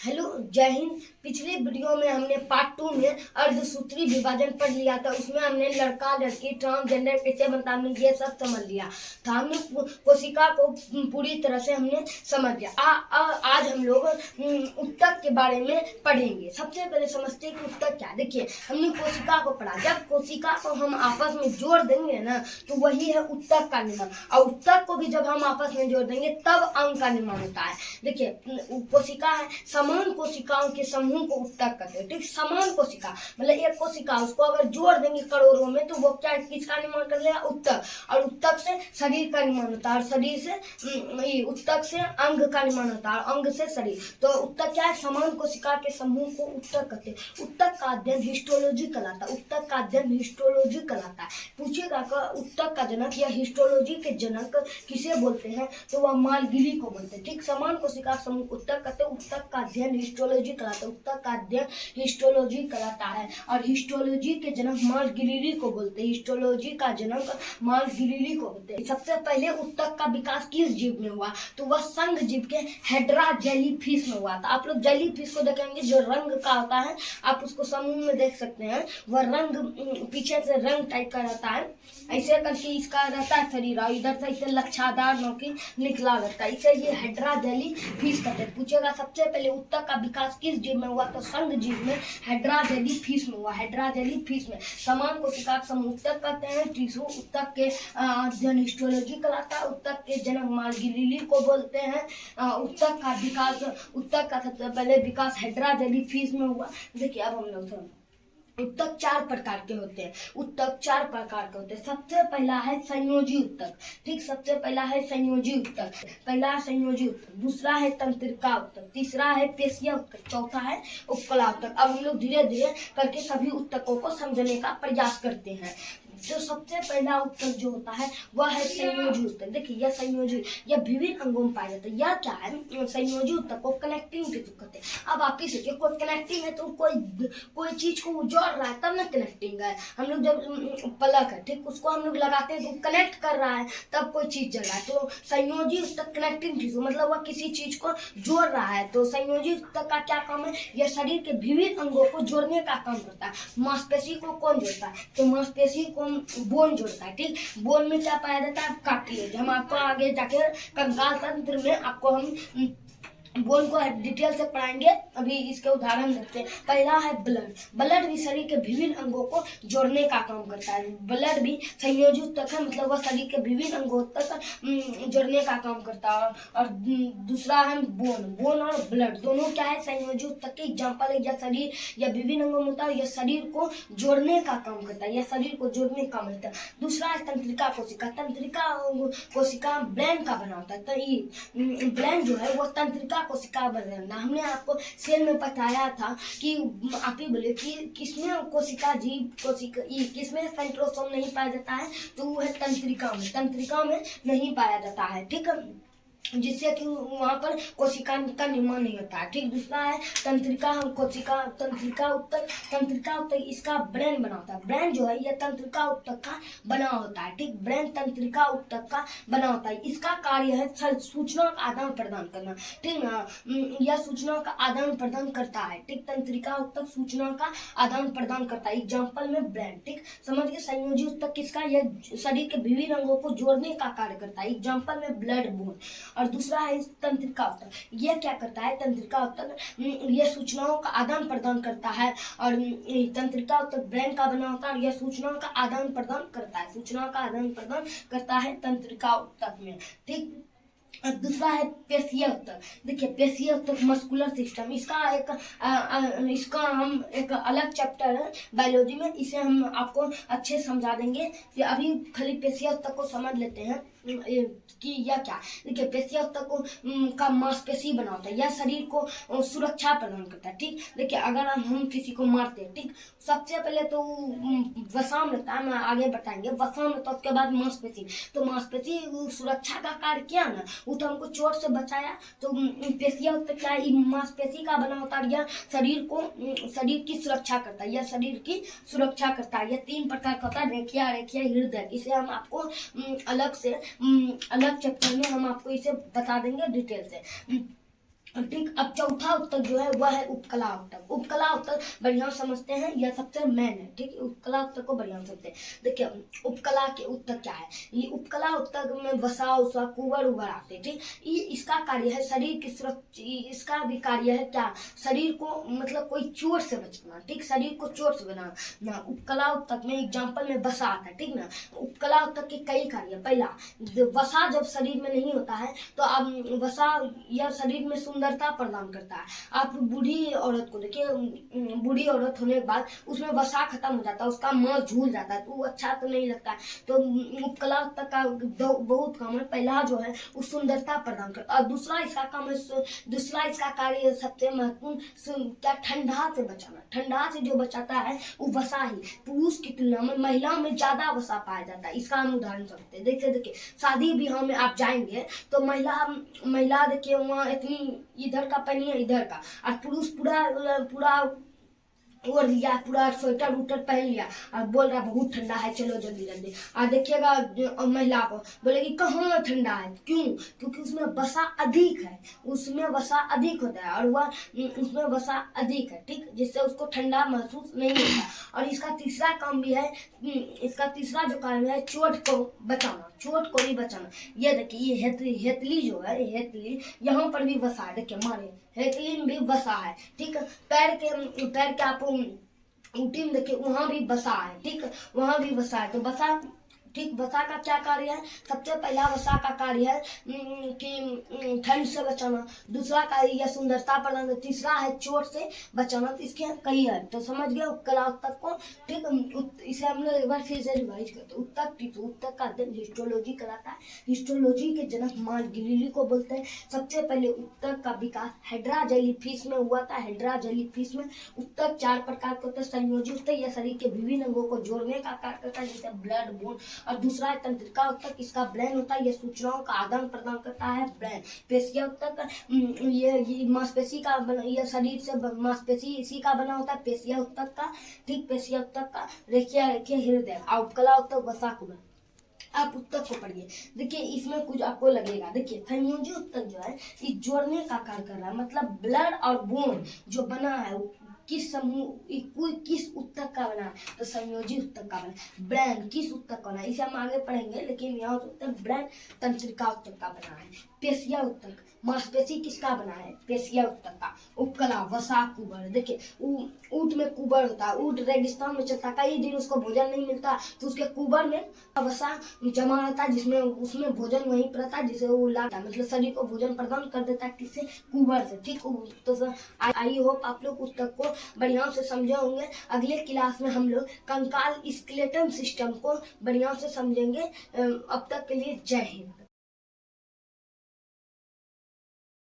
Hello, जय हिंद। पिछले video में हमने पार्ट 2 में अर्धसूत्री विभाजन पढ़ लिया था। उसमें हमने लड़का लड़की ट्रांसजेंडर कैसे बनता हमने ये सब समझ लिया था। हमने कोशिका को पूरी तरह से हमने समझ लिया। आज हम लोग उत्तक के बारे में पढ़ेंगे। सबसे पहले समझते हैं कि उत्तक क्या। देखिए, हमने कोशिका को पढ़ा। जब कोशिका को हम आपस में जोड़ देंगे ना, तो वही है उत्तक का निर्माण। और उत्तक को भी जब हम आपस में जोड़ देंगे तब अंग का निर्माण होता है। देखिए, कोशिका है, समान कोशिकाओं के समूह को उत्तक कहते हैं। ठीक, समान कोशिका मतलब एक कोशिका, उसको अगर जोड़ देंगे करोड़ों में तो वो क्या किसका निर्माण कर लेगा, उत्तक। और उत्तक से शरीर का निर्माण होता है, और शरीर से उत्तक से अंग का निर्माण होता है, अंग से शरीर। तो उत्तक क्या है, समान कोशिका के समूह को उत्तक कहते हैं। उत्तक का अध्ययन हिस्टोलॉजी कहलाता है। उत्तक का अध्ययन हिस्टोलॉजी कहलाता है। पूछेगा उत्तक का जनक या हिस्टोलॉजी के जनक किसे बोलते हैं, तो वह मालगिरी को बोलते हैं। ठीक, समान कोशिका समूह उत्तक कहते हैं। उत्तक का अध्ययन हिस्टोलॉजी कहलाता है। उत्तक का अध्ययन हिस्टोलॉजी कहलाता है। और हिस्टोलॉजी के जनक मालगिरी को बोलते हैं। हिस्टोलॉजी का जनक मालगिरी को बोलते हैं। सबसे पहले उत्तक का विकास किस जीव में हुआ, तो वह संघ जीव के हेड्रा जेलीफिश में हुआ था। आप लोग जेलीफिश को देखेंगे, जो रंग का होता है, आप उसको समूह में देख सकते हैं। वह रंग पीछे से रंग टाइप का रहता है, ऐसे करके इसका रहता है शरीर, और इधर से इसे लच्छादार नोकी निकला रहता है। इसे ये हेड्रा जेलीफिश कहते हैं। पूछेगा सबसे पहले उत्तक का विकास किस जीव में हुआ, तो संघ जीव में हेड्रा जेलीफिश में हुआ। हेड्रा जेलीफिश में समान कोशिका समूह उत्तक कहते हैं। टिश्यू उत्तक के अध्ययन हिस्टोलॉजी कहलाता है। उत्तक के जनक मालगिरी को बोलते हैं। उत्तक का सबसे पहले विकास हेड्रा जेलीफिश में हुआ। देखिए, अब हम लोग उत्तक 4 प्रकार के होते हैं। उत्तक 4 प्रकार के होते हैं। सबसे पहला है संयोजी उत्तक। ठीक, सबसे पहला है संयोजी उत्तक। पहला संयोजी उत्तक, दूसरा है तंत्रिका उत्तक, तीसरा है पेशीय उत्तक, चौथा है उपकला उत्तक। अब हम लोग धीरे धीरे करके सभी उत्तकों को समझने का प्रयास करते हैं। जो सबसे पहला उत्तक जो होता है वह है संयोजी उत्तक। देखिए, यह संयोजी, यह विभिन्न अंगों में पाया जाता है। यह क्या है, संयोजी उत्तक को कनेक्टिंग टिश्यू कहते हैं। अब आप ही सोचिए, कोई कनेक्टिंग है तो कोई चीज को जोड़ रहा है तब ना कनेक्टिंग है। हम लोग जब पलक है, ठीक, उसको हम लोग लगाते हैं तो कनेक्ट कर रहा है, तब कोई चीज जल रहा है। तो संयोजी उत्तक कनेक्टिंग टिश्यू मतलब वह किसी चीज को जोड़ रहा है। तो संयोजी उत्तक का क्या काम है, यह शरीर के विभिन्न अंगों को जोड़ने का काम करता है। मांसपेशी को कौन जोड़ता है, तो मांसपेशी को बोन जोड़ता है। ठीक, बोन में क्या पाया जाता है, कार्टिलेज। हम आपको आगे जाके कंकाल तंत्र में आपको हम बोन को डिटेल से पढ़ाएंगे। अभी इसके उदाहरण देखते हैं। पहला है ब्लड। ब्लड भी शरीर के विभिन्न अंगों को जोड़ने का काम करता है। ब्लड भी संयोजी उत्तक है, मतलब वह शरीर के विभिन्न अंगों तक जोड़ने का काम करता है। और दूसरा है बोन। बोन और ब्लड दोनों क्या है, संयोजी उत्तक के एग्जाम्पल है। यह शरीर या विभिन्न अंगों में होता है, यह शरीर को जोड़ने का काम करता है। यह शरीर को जोड़ने का मिलता है। दूसरा है तंत्रिका कोशिका। तंत्रिका कोशिका ब्रेन का बना होता है। तो ब्रेन जो है वह तंत्रिका कोशिका बनना। हमने आपको सेल में बताया था कि आप ही बोले कि किसमें कोशिका किसमें सेंट्रोसोम नहीं पाया जाता है, तो वो है तंत्रिका में नहीं पाया जाता है। ठीक है, जिससे कि वहाँ पर कोशिका का निर्माण नहीं होता है। ठीक, दूसरा है तंत्रिका उत्तक इसका ब्रेन बना होता है। ब्रेन जो है यह तंत्रिका उत्तक का बना होता है। ठीक, ब्रेन तंत्रिका उत्तक का बना होता है। इसका कार्य है सूचना का आदान प्रदान करना। ठीक ना, यह सूचना का आदान प्रदान करता है। ठीक, तंत्रिका उत्तक सूचना का आदान प्रदान करता है। एग्जाम्पल में ब्रेन। ठीक, समझिए, संयोजी उत्तक किसका, यह शरीर के विभिन्न अंगों को जोड़ने का कार्य करता है। एग्जाम्पल में ब्लड, बोन। और दूसरा है तंत्रिका उत्तक। यह क्या करता है, तंत्रिका उत्तक यह सूचनाओं का आदान प्रदान करता है। और तंत्रिका उत्तक ब्रेन का बना होता है, और यह सूचनाओं का आदान प्रदान करता है। सूचनाओं का आदान प्रदान करता है तंत्रिका उत्तक में। ठीक, और दूसरा है पेशीय उत्तक। देखिए, पेशीय उत्तक मस्कुलर सिस्टम, इसका हम एक अलग चैप्टर है बायोलॉजी में, इसे हम आपको अच्छे से समझा देंगे। कि अभी खाली पेशीय उत्तक को समझ लेते हैं कि यह क्या। देखिए, पेशीय उत्तक को का मांसपेशी बना होता है। यह शरीर को सुरक्षा प्रदान करता है। ठीक, देखिए, अगर हम किसी को मारते हैं, ठीक, सबसे पहले तो वसाम रहता है, मैं आगे बताएंगे। वसाम रहता है, उसके बाद मांसपेशी। तो मांसपेशी सुरक्षा का कार्य किया ना, वो तो हमको चोट से बचाया। तो पेशीय उत्तक क्या है, मांसपेशी का बना होता है। यह शरीर की सुरक्षा करता है। यह शरीर की सुरक्षा करता है। यह 3 प्रकार का होता है, रेखीय, हृदय। इसे हम आपको अलग चैप्टर में हम आपको इसे बता देंगे डिटेल से। ठीक। अब चौथा उत्तक जो है वह है उपकला उत्तक। उपकला उत्तक बढ़िया समझते हैं, यह सबसे मेन है। ठीक, उपकला उत्तक को बढ़िया समझते हैं। देखिए उपकला के उत्तक क्या है, ये उपकला उत्तक में वसा उसा कुंवर उबर आते हैं। ठीक, ये इसका कार्य है शरीर की सुरक्षा, इसका भी कार्य है क्या, शरीर को मतलब कोई चोट से बचना। ठीक, शरीर को चोट से बनाना ना। उपकला उत्तक में एग्जाम्पल में वसा आता है। ठीक ना, उपकला उत्तक के कई कार्य। पहला, वसा जब शरीर में नहीं होता है तो अब वसा यह शरीर में सुंदरता प्रदान करता है। आप बूढ़ी औरत को देखिए, बूढ़ी औरत होने के बाद उसमें वसा खत्म हो जाता है, उसका मुंह झूल जाता है, तो वो अच्छा तो नहीं लगता है। तो उपकला उत्तक का बहुत काम है। पहला जो है वो सुंदरता प्रदान करता है, और दूसरा इसका काम है, दूसरा इसका कार्य सबसे महत्वपूर्ण क्या, ठंडा से बचाना। ठंडा से जो बचाता है वो वसा ही। पुरुष की तुलना में महिलाओं में ज्यादा वसा पाया जाता है। इसका हम उदाहरण सकते हैं। देखिए शादी विवाह में आप जाएंगे तो महिला देखिए वहाँ इतनी इधर का पहनी है, इधर का, और पुरुष पूरा पूरा ओढ़ लिया, पूरा स्वेटर उटर पहन लिया और बोल रहा बहुत ठंडा है, चलो जल्दी जल्दी। और देखिएगा महिला को बोलेगी कहाँ ठंडा है, क्यों, क्योंकि उसमें वसा अधिक है, उसमें वसा अधिक होता है, और वह उसमें वसा अधिक है। ठीक, जिससे उसको ठंडा महसूस नहीं होता। और इसका तीसरा काम भी है, इसका तीसरा जो काम है चोट को बचाना, चोट को भी बचाना। ये देखिए ये हेतली जो है, हेतली यहाँ पर भी वसा है। देखिए मारे हेतली में भी वसा है। ठीक, पैर के आप ऊटी में देखिए वहां भी वसा है। ठीक, वहां भी वसा है। तो वसा, ठीक, वसा का क्या कार्य है, सबसे पहला वसा का कार्य है कि ठंड से बचाना, दूसरा कार्य यह सुंदरता प्रदान, तीसरा है चोट से बचाना। तो इसके कई है, तो समझ गए उपकला उत्तक को। ठीक, इसे हम लोग एक बार फिर से रिवाइज करते हैं। उत्तक का अध्ययन हिस्टोलॉजी कराता है। हिस्टोलॉजी के जनक मार्क गिलिली को बोलते हैं। सबसे पहले उत्तक का विकास हाइड्रा जेलीफिश में हुआ था। हाइड्रा जेलीफिश में उत्तक 4 प्रकार के होते हैं। संयोजी उत्तक, यह शरीर के विभिन्न अंगों को जोड़ने का कार्य करता है, जैसे ब्लड, बोन। और दूसरा है तंत्रिका उत्तक, इसका ब्रेन होता है, यह सूचनाओं का आदान प्रदान करता है, ब्रेन। पेशिया उत्तक, ये मांसपेशी का यह शरीर से मांसपेशी इसी का बना होता है, पेशिया उत्तक का। ठीक, पेशिया उत्तक का रेखिया हृदय। और उपकला उत्तक वसा कुंवर। आप उत्तक को पढ़िए। देखिए इसमें कुछ आपको लगेगा। देखिए संयोजी उत्तक जो है ये जोड़ने का कार्य कर रहा है, मतलब ब्लड और बोन जो बना है किस समूह, कोई किस उत्तक का बना है, तो संयोजी उत्तक का बना। ब्रेन किस उत्तक का बना है, इसे हम आगे पढ़ेंगे, लेकिन यहाँ उत्तक ब्रेन तंत्रिका उत्तक का बना है। पेशिया उत्तक, मांसपेशी किसका बना है, पेशिया उत्तक का। उपकला वसा कुबर, देखिए ऊंट में कुबर होता है, ऊंट रेगिस्तान में चलता, कई दिन उसको भोजन नहीं मिलता, तो उसके कुबर में वसा जमा रहता है, जिसमें उसमें भोजन वहीं पर रहता है, जिसे वो लाता है, मतलब शरीर को भोजन प्रदान कर देता है, किससे, कुबर से। ठीक, तो आई होप आप लोग उत्तक को बढ़िया से समझे होंगे। अगले क्लास में हम लोग कंकाल स्केलेटन सिस्टम को बढ़िया से समझेंगे। अब तक के लिए जय हिंद।